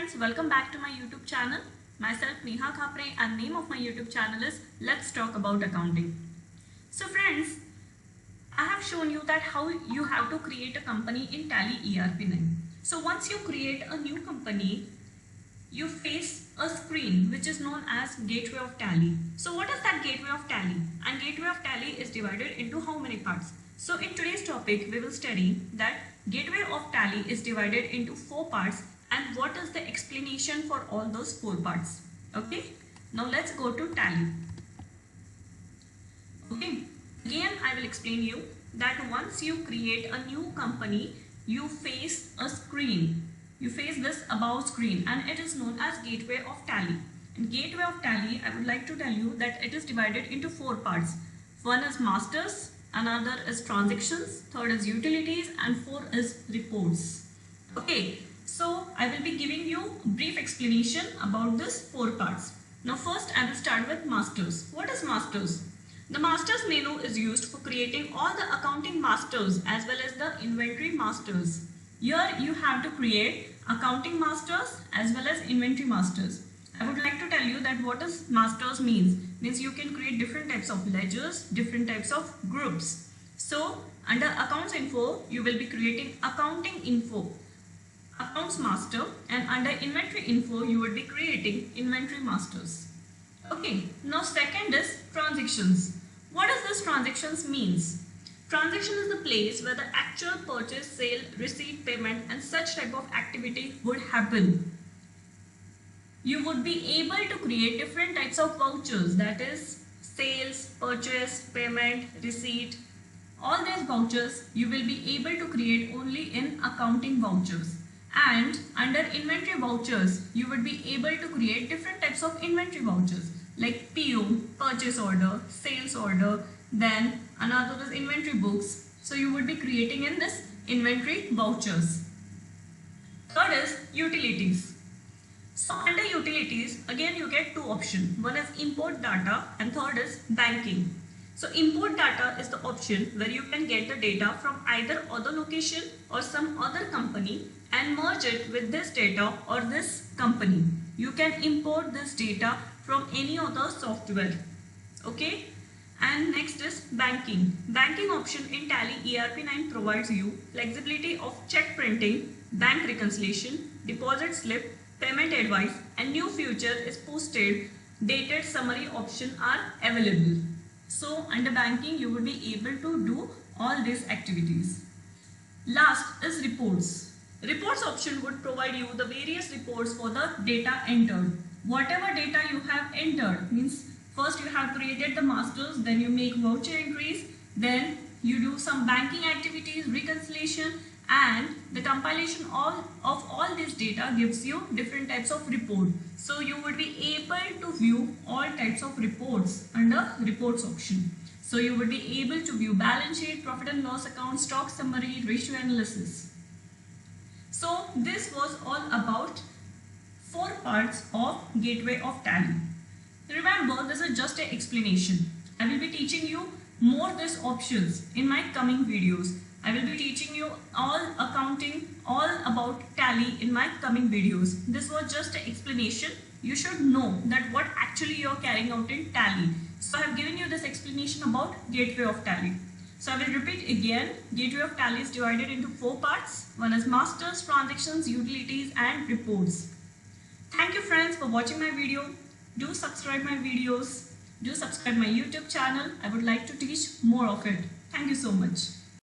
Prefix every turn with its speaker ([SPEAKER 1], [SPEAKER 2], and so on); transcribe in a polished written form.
[SPEAKER 1] friends, welcome back to my YouTube channel. Myself Neha and name of my YouTube channel is Let's Talk About Accounting. So friends, I have shown you that how you have to create a company in Tally ERP9. So once you create a new company, you face a screen which is known as Gateway of Tally. So what is that Gateway of Tally? And Gateway of Tally is divided into how many parts? So in today's topic, we will study that Gateway of Tally is divided into 4 parts and what is the explanation for all those 4 parts. Okay, now let's go to Tally. Okay, again I will explain you that once you create a new company, you face a screen. You face this above screen and it is known as Gateway of Tally. And Gateway of Tally, I would like to tell you that it is divided into 4 parts. One is masters, another is transactions, third is utilities, and 4 is reports. Okay, so I will be giving you a brief explanation about this 4 parts. Now first I will start with masters. What is masters? The masters menu is used for creating all the accounting masters as well as the inventory masters. Here you have to create accounting masters as well as inventory masters. I would like to tell you that what does masters means. Means you can create different types of ledgers, different types of groups. So under accounts info, you will be creating accounting info, accounts master, and under inventory info, you will be creating inventory masters. Okay, now second is transactions. What does this transactions means? Transaction is the place where the actual purchase, sale, receipt, payment and such type of activity would happen. You would be able to create different types of vouchers, that is sales, purchase, payment, receipt. All these vouchers you will be able to create only in accounting vouchers. And under inventory vouchers, you would be able to create different types of inventory vouchers like PO, purchase order, sales order, then another is inventory books. So you would be creating in this inventory vouchers. Third is utilities. So under utilities, again you get 2 options. One is import data and third is banking. So import data is the option where you can get the data from either other location or some other company and merge it with this data or this company. You can import this data from any other software. Okay. And next is banking. Banking option in Tally ERP9 provides you flexibility of check printing, bank reconciliation, deposit slip, payment advice, and new feature is posted dated summary option are available. So under banking you will be able to do all these activities. Last is reports. Reports option would provide you the various reports for the data entered. Whatever data you have entered, means first you have created the masters, then you make voucher entries, then you do some banking activities, reconciliation, and the compilation of all this data gives you different types of report. So you would be able to view all types of reports under reports option. So you would be able to view balance sheet, profit and loss account, stock summary, ratio analysis. So this was all about 4 parts of Gateway of Tally. Remember, this is just an explanation. I will be teaching you more these options in my coming videos. I will be teaching you all accounting, all about Tally in my coming videos. This was just an explanation. You should know that what actually you are carrying out in Tally. So I have given you this explanation about Gateway of Tally. So I will repeat again. Gateway of Tally is divided into 4 parts. One is masters, transactions, utilities and reports. Thank you friends for watching my video. Do subscribe my videos. Do subscribe my YouTube channel. I would like to teach more of it. Thank you so much.